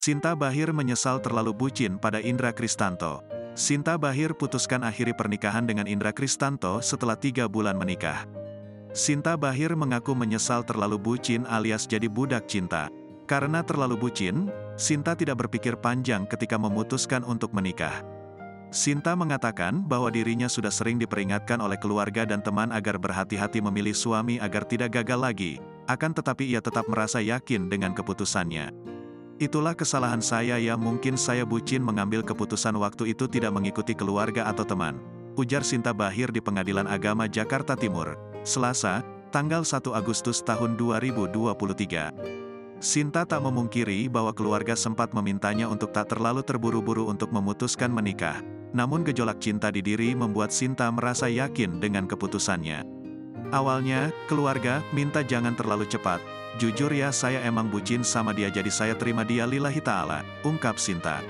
Sinta Bahir menyesal terlalu bucin pada Indra Kristanto. Sinta Bahir putuskan akhiri pernikahan dengan Indra Kristanto setelah 3 bulan menikah. Sinta Bahir mengaku menyesal terlalu bucin alias jadi budak cinta. Karena terlalu bucin, Sinta tidak berpikir panjang ketika memutuskan untuk menikah. Sinta mengatakan bahwa dirinya sudah sering diperingatkan oleh keluarga dan teman agar berhati-hati memilih suami agar tidak gagal lagi, akan tetapi ia tetap merasa yakin dengan keputusannya. Itulah kesalahan saya ya, mungkin saya bucin mengambil keputusan waktu itu tidak mengikuti keluarga atau teman, ujar Sinta Bahir di Pengadilan Agama Jakarta Timur, Selasa, tanggal 1 Agustus tahun 2023. Sinta tak memungkiri bahwa keluarga sempat memintanya untuk tak terlalu terburu-buru untuk memutuskan menikah, namun gejolak cinta di diri membuat Sinta merasa yakin dengan keputusannya. Awalnya, keluarga minta jangan terlalu cepat. Jujur ya, saya emang bucin sama dia, jadi saya terima dia lillahi ta'ala, ungkap Sinta.